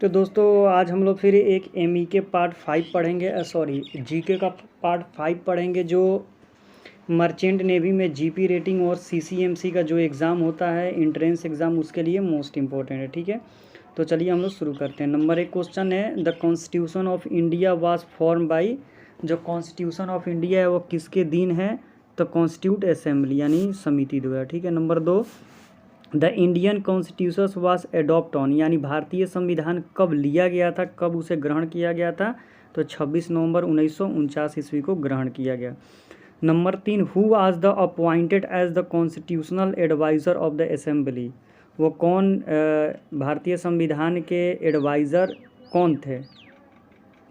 तो दोस्तों आज हम लोग फिर एक एमई के पार्ट 5 पढ़ेंगे, सॉरी जीके का पार्ट 5 पढ़ेंगे। जो मर्चेंट नेवी में जीपी रेटिंग और सीसीएमसी का जो एग्ज़ाम होता है इंट्रेंस एग्ज़ाम, उसके लिए मोस्ट इम्पोर्टेंट है। ठीक है, तो चलिए हम लोग शुरू करते हैं। नंबर 1 क्वेश्चन है, the constitution of India was form by. जो कॉन्स्टिट्यूशन ऑफ इंडिया है वो किसके दिन है? तो कॉन्स्टिट्यूट असेंबली यानी समिति द्वारा। ठीक है। Number 2, the Indian constitution was adopt on, यानी भारतीय संविधान कब लिया गया था, कब उसे ग्रहण किया गया था? तो 26 नवंबर 1949 ईस्वी को ग्रहण किया गया। Number 3, who was the appointed as the constitutional adviser of the assembly. वो कौन भारतीय संविधान के एडवाइज़र कौन थे?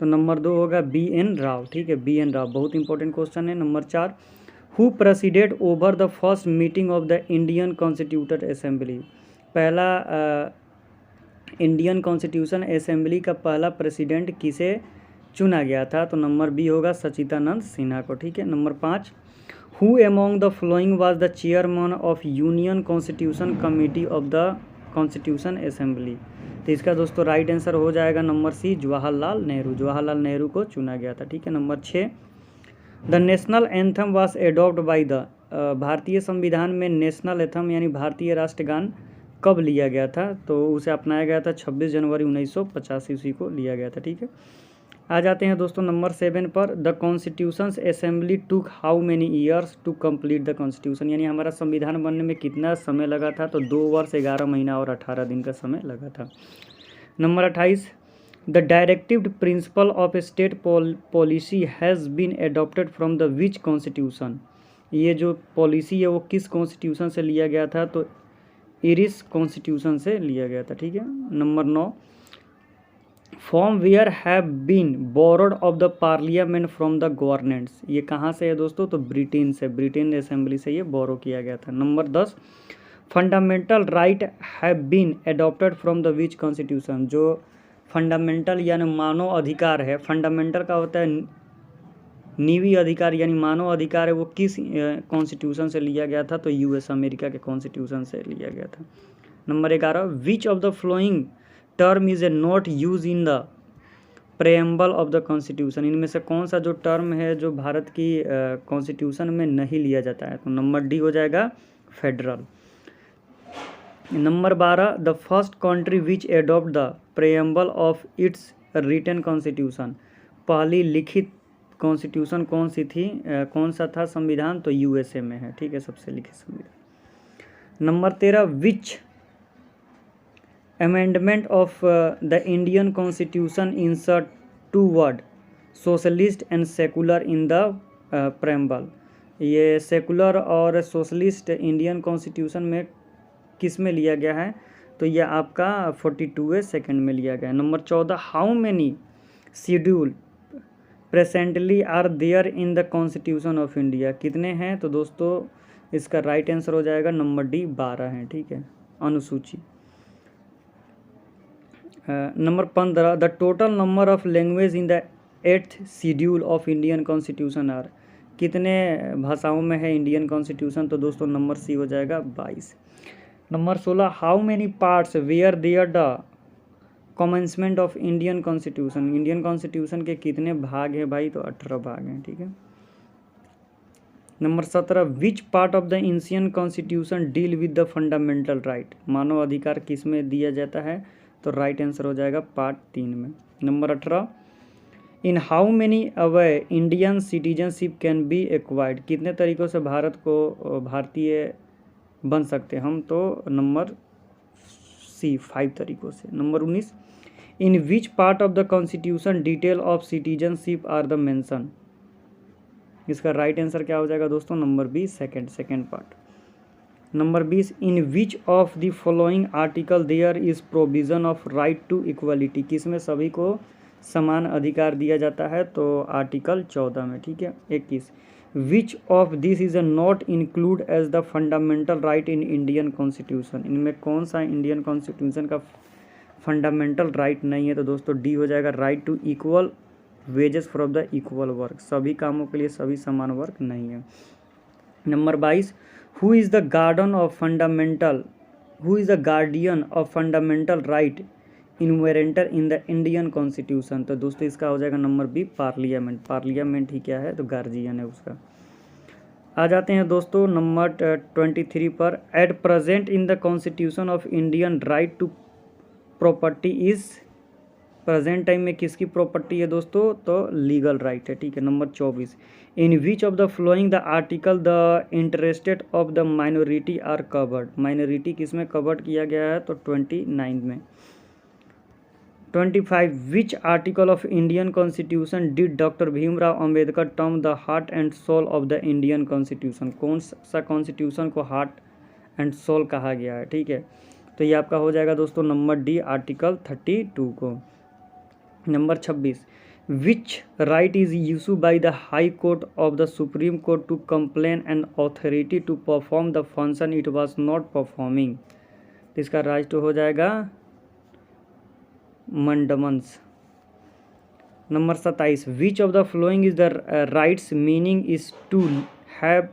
तो नंबर 2 होगा BN राव। ठीक है, BN राव बहुत इंपॉर्टेंट क्वेश्चन है। Number 4, who preceded over the first meeting of the Indian constituted assembly. पहला इंडियन कॉन्स्टिट्यूशन असेंबली का पहला प्रेसिडेंट किसे चुना गया था? तो नंबर बी होगा सचिदानंद सिन्हा को। ठीक है। Number 5, who among the following was the chairman of union constitution committee of the constitution assembly. तो इसका दोस्तों राइट आंसर हो जाएगा नंबर सी, जवाहरलाल नेहरू। जवाहरलाल नेहरू को चुना गया था। ठीक है। Number 6, the national anthem was adopt by the. भारतीय संविधान में नेशनल एंथम यानी भारतीय राष्ट्रगान कब लिया गया था? तो उसे अपनाया गया था 26 जनवरी 1950 ईस्वी को लिया गया था। ठीक है। आ जाते हैं दोस्तों नंबर 7 पर, the constitution assembly took how many years to complete the constitution, यानी हमारा संविधान बनने में कितना समय लगा था? तो 2 वर्ष 11 महीना और 18 दिन का समय लगा था। Number 28, the directive principle of state policy has been adopted from the which constitution. ये जो पॉलिसी है वो किस कॉन्स्टिट्यूशन से लिया गया था? तो इरिश कॉन्स्टिट्यूशन से लिया गया था। ठीक है। Number 9, from where have been borrowed of the parliament from the governments. ये कहाँ से है दोस्तों? तो ब्रिटेन से, ब्रिटेन असेंबली से ये बोरो किया गया था। Number 10, fundamental right have been adopted from the which constitution. जो फंडामेंटल यानी मानव अधिकार है, फंडामेंटल का होता है निजी अधिकार यानी मानव अधिकार है, वो किस कॉन्स्टिट्यूशन से लिया गया था? तो यूएस अमेरिका के कॉन्स्टिट्यूशन से लिया गया था। Number 11, which of the following term is a not use in the preamble of the constitution. इनमें से कौन सा जो टर्म है जो भारत की कॉन्स्टिट्यूशन में नहीं लिया जाता है? तो नंबर डी हो जाएगा federal. Number 12, the first country which adopt the preamble of its written constitution. पहली लिखित कॉन्स्टिट्यूशन कौन सी थी, कौन सा था संविधान? तो यूएसए में है। ठीक है, सबसे लिखित संविधान। Number 13, which amendment of the Indian constitution insert 2 word socialist and secular in the preamble. ये सेकुलर और सोशलिस्ट इंडियन कॉन्स्टिट्यूशन में किस में लिया गया है? तो ये आपका 42वें सेकंड में लिया गया है। Number 14, how many schedule presently are there in the constitution of India. कितने हैं? तो दोस्तों इसका राइट आंसर हो जाएगा नंबर डी, 12 हैं। ठीक है, अनुसूची। Number 15, the total number of language in the 8th schedule of Indian constitution are. कितने भाषाओं में है इंडियन कॉन्स्टिट्यूशन? तो दोस्तों नंबर सी हो जाएगा 22। Number 16, how many parts were there the commencement of Indian constitution. Indian constitution के कितने भाग हैं भाई? तो 18 भाग हैं। ठीक है। Number 17, which part of the ancient constitution deal with the fundamental right. मानव अधिकार किस में दिया जाता है? तो राइट आंसर हो जाएगा पार्ट 3 में। Number 18, in how many away Indian citizenship can be acquired. कितने तरीक़ों से भारत को भारतीय बन सकते हैं हम? तो नंबर सी, 5 तरीक़ों से। Number 19, in which part of the constitution detail of citizenship are the mention. इसका राइट आंसर क्या हो जाएगा दोस्तों? Number B, second part. Number 20, in which of the following article there is provision of right to equality. किसमें सभी को समान अधिकार दिया जाता है? तो आर्टिकल 14 में। ठीक है। 21, which of this is not include as the fundamental right in Indian constitution. इनमें कौन सा इंडियन कॉन्स्टिट्यूशन का फंडामेंटल राइट नहीं है? तो दोस्तों डी हो जाएगा, right to equal wages for the equal work. सभी कामों के लिए सभी समान वर्क नहीं है। Number 22, who is the guardian of fundamental right inventor in the Indian constitution. तो दोस्तों इसका हो जाएगा नंबर बी पार्लियामेंट। पार्लियामेंट ही क्या है, तो गार्जियन है उसका। आ जाते हैं दोस्तों नंबर 23 पर। At present in the constitution of Indian right to property is, present time में किसकी प्रॉपर्टी है दोस्तों, तो लीगल राइट है, ठीक है। Number 24, in which of the following the article the interested of the minority are covered. Minority किस में कवर्ड किया गया है, तो 29 में। 25, which article of Indian constitution did doctor Bhimrao Ambedkar term the heart and soul of the Indian constitution. कौन सा constitution को हार्ट एंड सोल कहा गया है, ठीक है। तो ये आपका हो जाएगा दोस्तों नंबर डी, आर्टिकल 32 को। Number 26, which right is used by the high court of the supreme court to complain and authority to perform the function it was not performing. इसका राइट हो जाएगा mandamus. Number 27, which of the following is the rights meaning is to have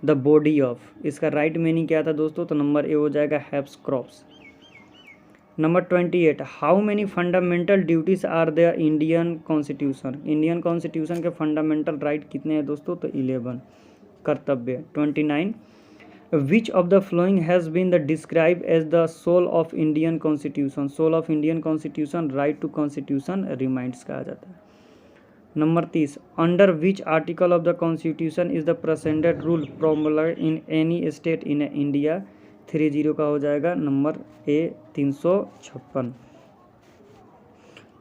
the body of. इसका right meaning क्या था दोस्तों, तो number A हो जाएगा habeas corpus. Number 28, how many fundamental duties are the Indian constitution. Indian constitution के fundamental right कितने हैं दोस्तों, तो 11 कर्तव्य। 29, which of the following has been the describe as the soul of Indian constitution. Soul of Indian constitution right to constitution remedies कहा जाता है। Number 30, under which article of the constitution is the presented rule promulgated in any state in India. 30 का हो जाएगा number A 356।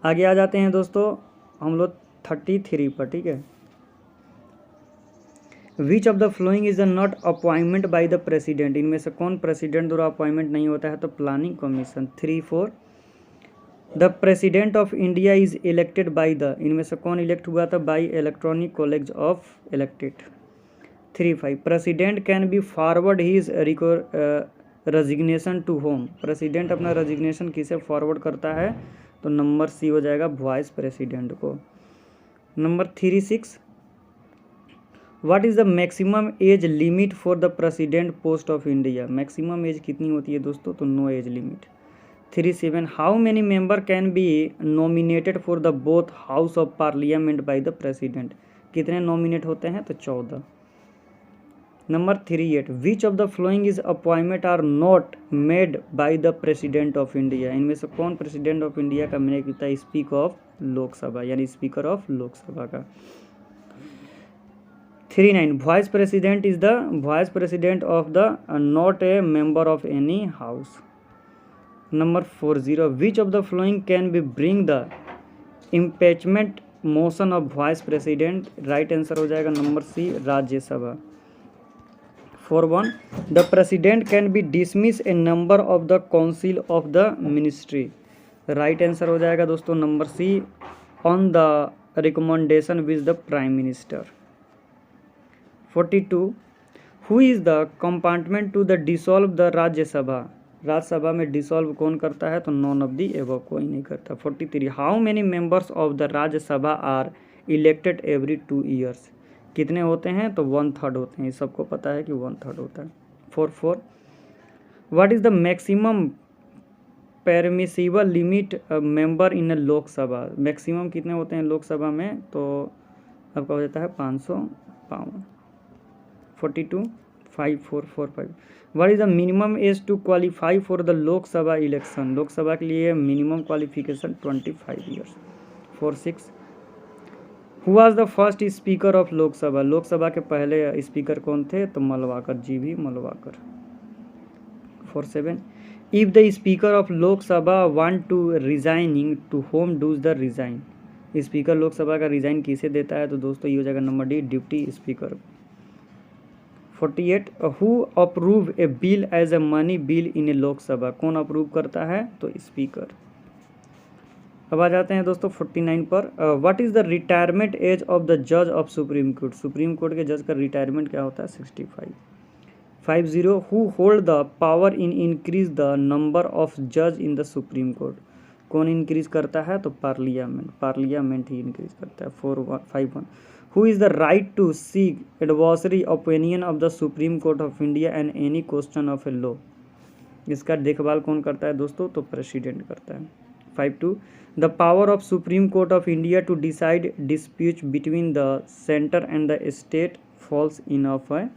आगे आ जाते हैं दोस्तों हम लोग 33 पर, ठीक है। विच of the following is the not appointment bye the president. इनमें से कौन प्रेसिडेंट द्वारा अपॉइंटमेंट नहीं होता है, तो planning commission. 34, the president of India is elected by the. इनमें से कौन इलेक्ट हुआ था, by electronic college of elected. 35, president can be forward his resignation to whom. President अपना रेजिग्नेशन किसे फॉरवर्ड करता है, तो नंबर सी हो जाएगा वाइस प्रेसिडेंट को। Number 36, what is the maximum age limit for the president post of India. Maximum age कितनी होती है दोस्तों, तो no age limit. 37, how many member can be nominated for the both house of parliament by the president. कितने nominate होते हैं, तो 14। Number 38, which of the following is appointment are not made by the president of India. इनमें से कौन president of India का मैंने किया था, स्पीकर ऑफ लोकसभा यानी स्पीकर ऑफ लोकसभा का। 39, vice president is the vice president of the not a member of any house. Number 40, which of the following can be bring the impeachment motion of vice president. Right answer हो जाएगा number C, Rajya Sabha. 41, the president can be dismiss a number of the council of the ministry. Right answer हो जाएगा दोस्तों number C, on the recommendation with the prime minister. 42, who is the compartment to the dissolve the Rajya Sabha. Rajya Sabha में dissolve कौन करता है, तो none of the above, कोई नहीं करता। 43, how many members of the Rajya Sabha are elected every 2 years. कितने होते हैं, तो 1/3 होते हैं, सबको पता है कि 1/3 होता है। 44, what is the maximum permissible limit member in Lok Sabha. Maximum कितने होते हैं लोकसभा में, तो आपका हो जाता है 552। 42, 5445, what is the minimum age to qualify for the Lok Sabha election. Lok Sabha के लिए minimum qualification 25 years. 46, who was the first speaker of Lok Sabha. Lok Sabha के पहले स्पीकर कौन थे, तो Mavalankar, G V. Mavalankar. 47, if the speaker of Lok Sabha want to resigning to home does the resign. Speaker Lok Sabha का resign किसे देता है, तो दोस्तों ये हो जाएगा number D, deputy speaker. 48, who approve a bill as a money bill in a Lok Sabha. कौन अप्रूव करता है, तो स्पीकर। अब आ जाते हैं दोस्तों 49 पर। What is the retirement age of the जज of supreme court. Supreme court के जज का रिटायरमेंट क्या होता है, 65। 50, who hold the power in increase the number of जज इन द सुप्रीम कोर्ट। कौन इंक्रीज करता है, तो पार्लियामेंट, पार्लियामेंट ही इंक्रीज करता है। 51, who is the right to seek advisory opinion of the supreme court of India and any question of a law. इसका देखभाल कौन करता है दोस्तों, तो प्रेसिडेंट करता है। 52 the power of supreme court of India to decide dispute between the centre and the state falls in of है।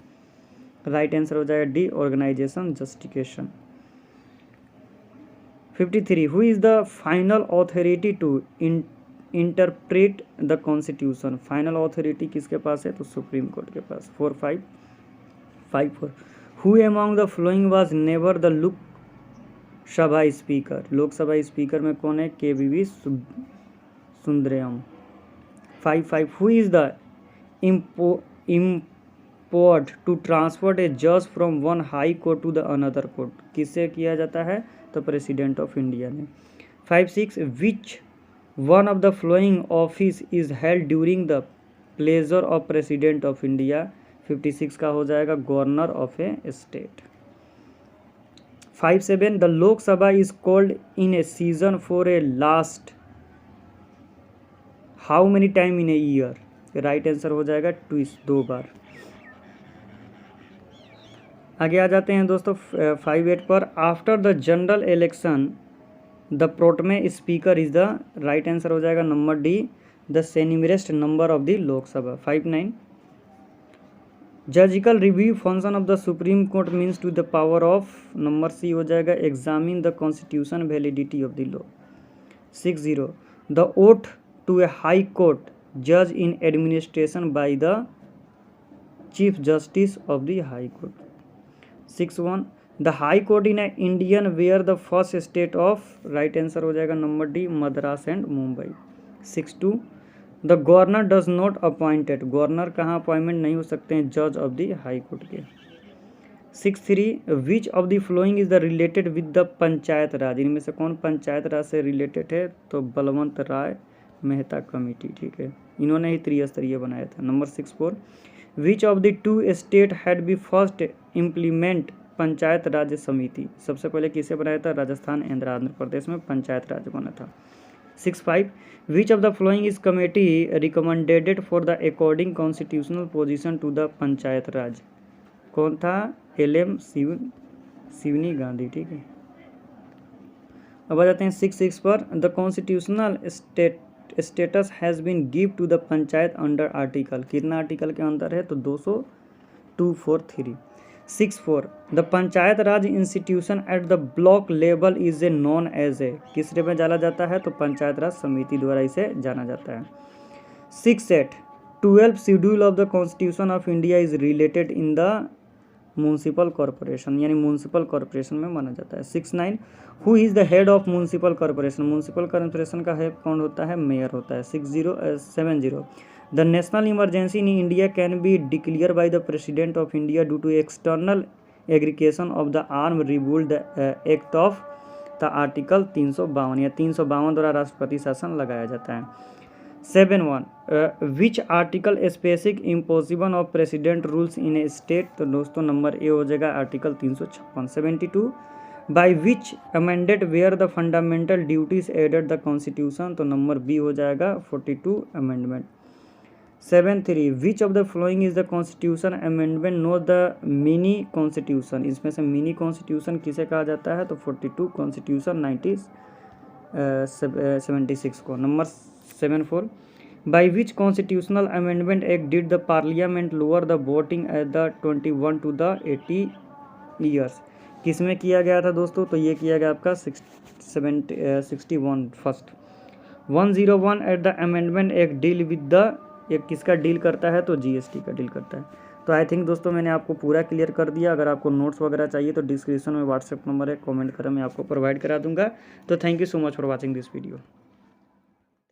राइट आंसर हो जाएगा D organisation justification. 53 who is the final authority to interpret the constitution. Final authority किसके पास है तो supreme court के पास। 4554 who among the following was never the Lok Sabha speaker. Lok Sabha speaker में कौन है KVV Sundaram. 55 who is the import to transfer a जज from one high court to the another court. किससे किया जाता है तो प्रेसिडेंट ऑफ इंडिया ने। 56 which one of the flowing office is held during the pleasure of president of India. 56 का हो जाएगा governor of A state. 57 the Lok Sabha is called in A season for a last how many time in a year. Right answer हो जाएगा 2 बार। आगे आ जाते हैं दोस्तों 58 पर after the general election the pro tem speaker is the. Right answer हो जाएगा number D the seniormost number of the Lok Sabha. 59 judicial review function of the supreme court means to the power of. Number C हो जाएगा examine the constitution validity of the law. 60 the oath to a high court जज in administration by the chief justice of the high court. 61 the high court in Indian wear the first state of. Right answer हो जाएगा number D Madras and Mumbai. 62 the governor does not appointed. Governor कहाँ appointment नहीं हो सकते हैं जज of the high court के। 63 which of the following is the related with the panchayat raj. इनमें से कौन पंचायत राज से रिलेटेड है तो बलवंत राय मेहता कमेटी। ठीक है, इन्होंने ही त्रिस्तरीय बनाया था। Number 64 which of the two state had be first implement panchayat raj समिति। सबसे पहले किसे बनाया था राजस्थान एंड आंध्र प्रदेश में पंचायत राज बना था। 65 which of the following is committee recommended for the according constitutional position to the panchayat raj. कौन था LM शिवनी गांधी। ठीक है, अब आ जाते हैं 66 पर the constitutional status has been give to the panchayat under article. कितना आर्टिकल के अंदर है तो 20243। 64 the panchayat raj institution at the block level is a non age a. किस रे में जाना जाता है तो पंचायत राज समिति द्वारा इसे जाना जाता है। 68 12 schedule of the constitution of India is related in the municipal corporation, यानी म्यूनसिपल कॉरपोरेशन में माना जाता है। 69 who is the head of municipal corporation. Municipal corporation का हेड कौन होता है मेयर होता है। 70 the national emergency in India can be declare by the president of India due to external aggression of the arm rebellion act of the article 352 या 352 द्वारा राष्ट्रपति शासन लगाया जाता है। 71 which article specific impossible of president rules in a state. तो दोस्तों number A हो जाएगा article 356। 72 by which amended were the fundamental duties added the constitution. तो नंबर बी हो जाएगा 42 amendment. 73 which of the following is the constitution amendment note the mini constitution. इसमें से mini constitution किसे कहा जाता है तो 42 कॉन्स्टिट्यूशन 76 को। Number 74 by which constitutional amendment act did the parliament lower the voting at the 21 to the 80 years. किस में किया गया था दोस्तों तो ये किया गया आपका 61 first. 101 at the amendment act deal with the, एक किसका डील करता है तो GST का डील करता है। तो आई थिंक दोस्तों मैंने आपको पूरा क्लियर कर दिया। अगर आपको नोट्स वगैरह चाहिए तो डिस्क्रिप्शन में व्हाट्सएप नंबर है, कमेंट करें, मैं आपको प्रोवाइड करा दूंगा। तो thank you so much for watching this video.